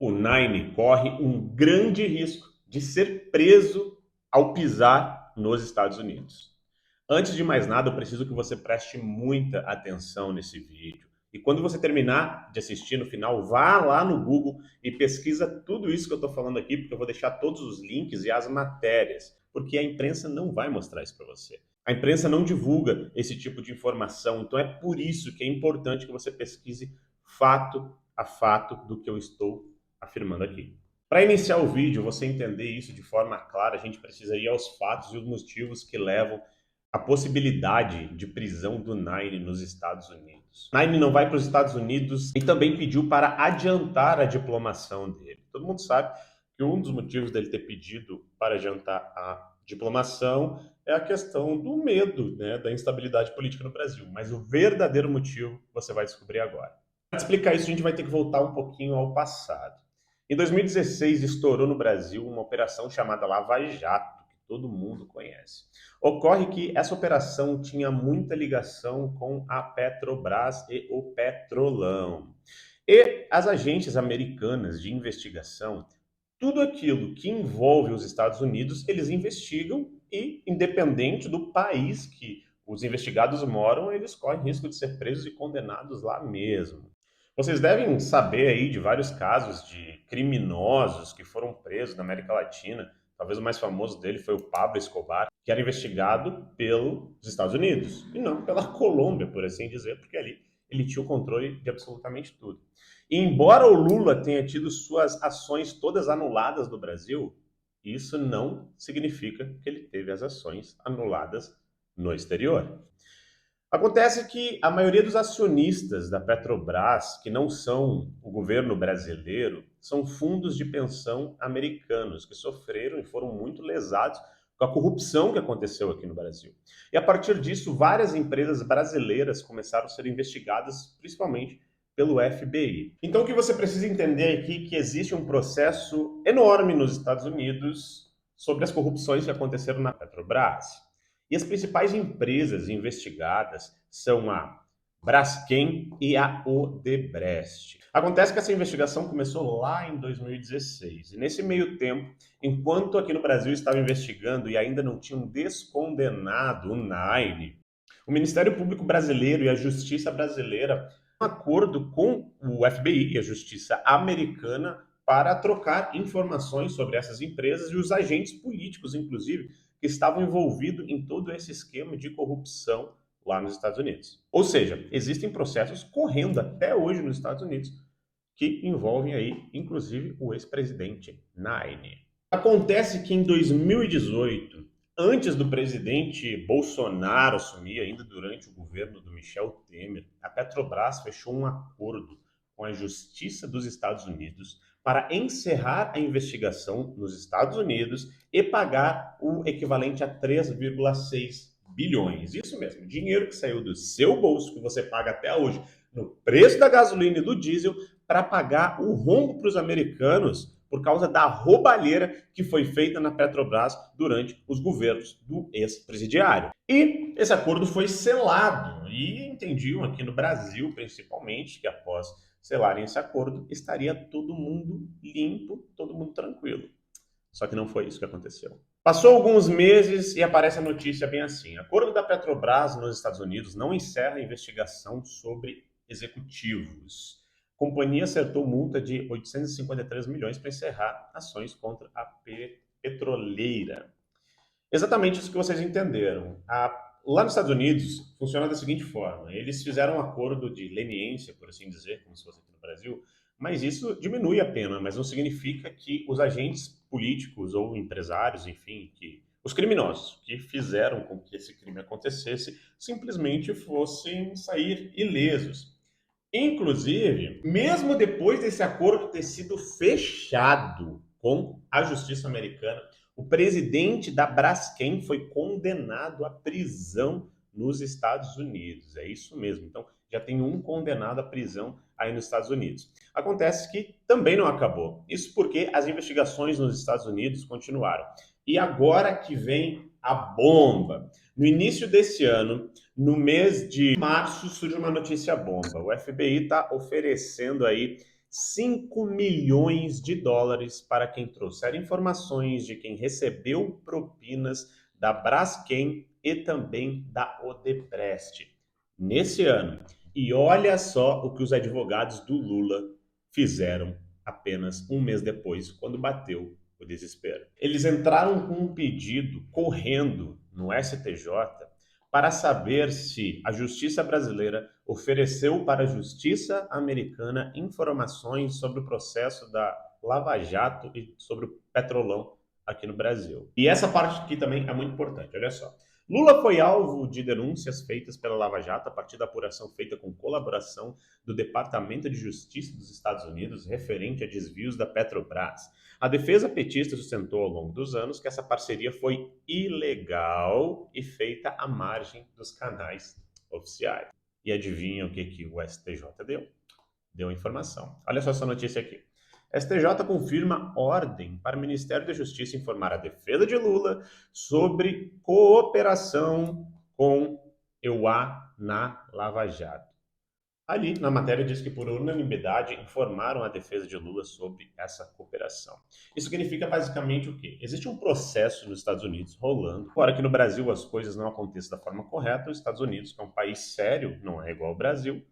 O Nine corre um grande risco de ser preso ao pisar nos Estados Unidos. Antes de mais nada, eu preciso que você preste muita atenção nesse vídeo. E quando você terminar de assistir no final, vá lá no Google e pesquisa tudo isso que eu estou falando aqui, porque eu vou deixar todos os links e as matérias, porque a imprensa não vai mostrar isso para você. A imprensa não divulga esse tipo de informação, então é por isso que é importante que você pesquise fato a fato do que eu estou afirmando aqui. Para iniciar o vídeo, você entender isso de forma clara, a gente precisa ir aos fatos e os motivos que levam a possibilidade de prisão do Nine nos Estados Unidos. Nine não vai para os Estados Unidos e também pediu para adiantar a diplomação dele. Todo mundo sabe que um dos motivos dele ter pedido para adiantar a diplomação é a questão do medo, né, da instabilidade política no Brasil. Mas o verdadeiro motivo você vai descobrir agora. Para explicar isso, a gente vai ter que voltar um pouquinho ao passado. Em 2016, estourou no Brasil uma operação chamada Lava Jato, que todo mundo conhece. Ocorre que essa operação tinha muita ligação com a Petrobras e o Petrolão. E as agências americanas de investigação, tudo aquilo que envolve os Estados Unidos, eles investigam e, independente do país que os investigados moram, eles correm risco de ser presos e condenados lá mesmo. Vocês devem saber aí de vários casos de criminosos que foram presos na América Latina. Talvez o mais famoso dele foi o Pablo Escobar, que era investigado pelos Estados Unidos e não pela Colômbia, por assim dizer, porque ali ele tinha o controle de absolutamente tudo. E embora o Lula tenha tido suas ações todas anuladas no Brasil, isso não significa que ele teve as ações anuladas no exterior. Acontece que a maioria dos acionistas da Petrobras, que não são o governo brasileiro, são fundos de pensão americanos, que sofreram e foram muito lesados com a corrupção que aconteceu aqui no Brasil. E a partir disso, várias empresas brasileiras começaram a ser investigadas, principalmente pelo FBI. Então, o que você precisa entender aqui é que existe um processo enorme nos Estados Unidos sobre as corrupções que aconteceram na Petrobras. E as principais empresas investigadas são a Braskem e a Odebrecht. Acontece que essa investigação começou lá em 2016. E nesse meio tempo, enquanto aqui no Brasil estava investigando e ainda não tinham descondenado o Nine, o Ministério Público Brasileiro e a Justiça Brasileira um acordo com o FBI e a Justiça Americana para trocar informações sobre essas empresas e os agentes políticos, inclusive, que estavam envolvidos em todo esse esquema de corrupção lá nos Estados Unidos. Ou seja, existem processos correndo até hoje nos Estados Unidos que envolvem aí, inclusive, o ex-presidente Nine. Acontece que em 2018, antes do presidente Bolsonaro assumir, ainda durante o governo do Michel Temer, a Petrobras fechou um acordo com a Justiça dos Estados Unidos para encerrar a investigação nos Estados Unidos e pagar o equivalente a 3,6 bilhões. Isso mesmo, dinheiro que saiu do seu bolso, que você paga até hoje no preço da gasolina e do diesel, para pagar o rombo para os americanos por causa da roubalheira que foi feita na Petrobras durante os governos do ex-presidiário. E esse acordo foi selado, e entendiam aqui no Brasil, principalmente, que após selarem esse acordo, estaria todo mundo limpo, todo mundo tranquilo. Só que não foi isso que aconteceu. Passou alguns meses e aparece a notícia bem assim: acordo da Petrobras nos Estados Unidos não encerra a investigação sobre executivos. A companhia acertou multa de 853 milhões para encerrar ações contra a petroleira. Exatamente isso que vocês entenderam. Lá nos Estados Unidos, funciona da seguinte forma: eles fizeram um acordo de leniência, por assim dizer, como se fosse aqui no Brasil, mas isso diminui a pena, mas não significa que os agentes políticos ou empresários, enfim, que os criminosos que fizeram com que esse crime acontecesse, simplesmente fossem sair ilesos. Inclusive, mesmo depois desse acordo ter sido fechado com a justiça americana, o presidente da Braskem foi condenado à prisão nos Estados Unidos. É isso mesmo. Então, já tem um condenado à prisão aí nos Estados Unidos. Acontece que também não acabou. Isso porque as investigações nos Estados Unidos continuaram. E agora que vem a bomba. No início desse ano, no mês de março, surge uma notícia bomba. O FBI está oferecendo aí 5 milhões de dólares para quem trouxer informações de quem recebeu propinas da Braskem e também da Odebrecht nesse ano. E olha só o que os advogados do Lula fizeram apenas um mês depois, quando bateu o desespero. Eles entraram com um pedido correndo no STJ para saber se a justiça brasileira ofereceu para a justiça americana informações sobre o processo da Lava Jato e sobre o Petrolão aqui no Brasil. E essa parte aqui também é muito importante, olha só. Lula foi alvo de denúncias feitas pela Lava Jato a partir da apuração feita com colaboração do Departamento de Justiça dos Estados Unidos referente a desvios da Petrobras. A defesa petista sustentou ao longo dos anos que essa parceria foi ilegal e feita à margem dos canais oficiais. E adivinha o que o STJ deu? Deu informação. Olha só essa notícia aqui. STJ confirma ordem para o Ministério da Justiça informar a defesa de Lula sobre cooperação com EUA na Lava Jato. Ali, na matéria, diz que por unanimidade informaram a defesa de Lula sobre essa cooperação. Isso significa basicamente o quê? Existe um processo nos Estados Unidos rolando. Agora que no Brasil as coisas não acontecem da forma correta, os Estados Unidos, que é um país sério, não é igual ao Brasil,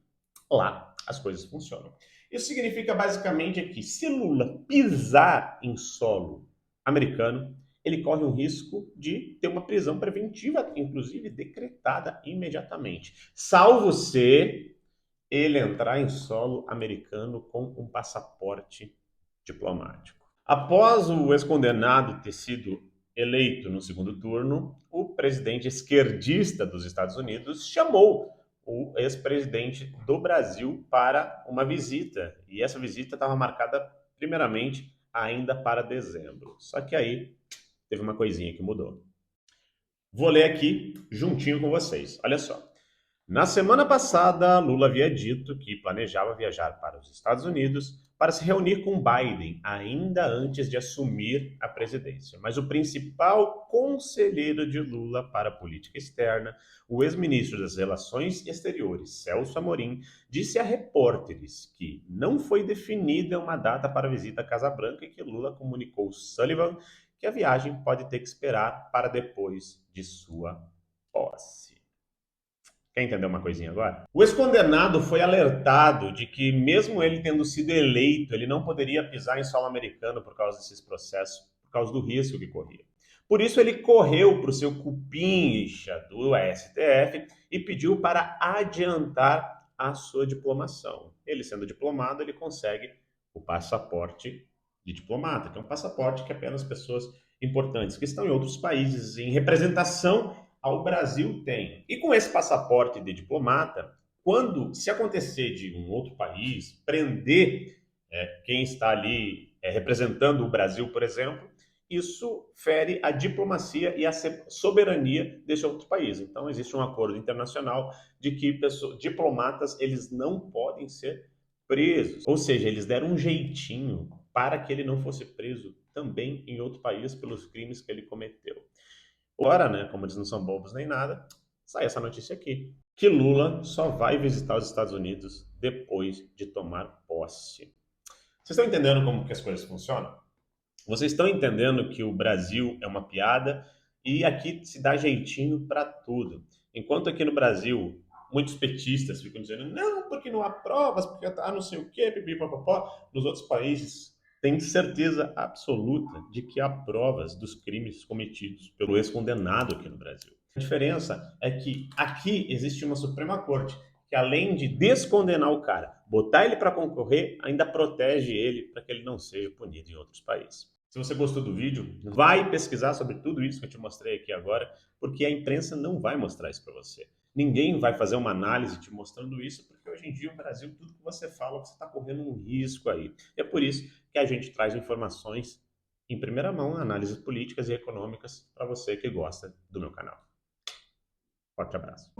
lá as coisas funcionam. Isso significa basicamente que se Lula pisar em solo americano, ele corre um risco de ter uma prisão preventiva, inclusive decretada imediatamente, salvo se ele entrar em solo americano com um passaporte diplomático. Após o ex-condenado ter sido eleito no segundo turno, o presidente esquerdista dos Estados Unidos chamou o ex-presidente do Brasil para uma visita. E essa visita estava marcada, primeiramente, ainda para dezembro. Só que aí teve uma coisinha que mudou. Vou ler aqui juntinho com vocês. Olha só. Na semana passada, Lula havia dito que planejava viajar para os Estados Unidos para se reunir com Biden ainda antes de assumir a presidência. Mas o principal conselheiro de Lula para a política externa, o ex-ministro das Relações Exteriores, Celso Amorim, disse a repórteres que não foi definida uma data para a visita à Casa Branca e que Lula comunicou Sullivan que a viagem pode ter que esperar para depois de sua posse. Quer entender uma coisinha agora? O ex-condenado foi alertado de que, mesmo ele tendo sido eleito, ele não poderia pisar em solo americano por causa desses processos, por causa do risco que corria. Por isso, ele correu para o seu cupincha do STF e pediu para adiantar a sua diplomação. Ele, sendo diplomado, ele consegue o passaporte de diplomata, que é um passaporte que apenas pessoas importantes que estão em outros países em representação ao Brasil tem. E com esse passaporte de diplomata, quando se acontecer de um outro país prender quem está ali representando o Brasil, por exemplo, isso fere a diplomacia e a soberania desse outro país. Então existe um acordo internacional de que diplomatas eles não podem ser presos. Ou seja, eles deram um jeitinho para que ele não fosse preso também em outro país pelos crimes que ele cometeu. Agora, né, como eles não são bobos nem nada, sai essa notícia aqui, que Lula só vai visitar os Estados Unidos depois de tomar posse. Vocês estão entendendo como que as coisas funcionam? Vocês estão entendendo que o Brasil é uma piada e aqui se dá jeitinho para tudo. Enquanto aqui no Brasil, muitos petistas ficam dizendo não, porque não há provas, porque não sei o quê, pipipopopó, nos outros países tem certeza absoluta de que há provas dos crimes cometidos pelo ex-condenado aqui no Brasil. A diferença é que aqui existe uma Suprema Corte que, além de descondenar o cara, botar ele para concorrer, ainda protege ele para que ele não seja punido em outros países. Se você gostou do vídeo, vai pesquisar sobre tudo isso que eu te mostrei aqui agora, porque a imprensa não vai mostrar isso para você. Ninguém vai fazer uma análise te mostrando isso, porque hoje em dia o Brasil, tudo que você fala, você está correndo um risco aí. É por isso que a gente traz informações em primeira mão, análises políticas e econômicas para você que gosta do meu canal. Forte abraço.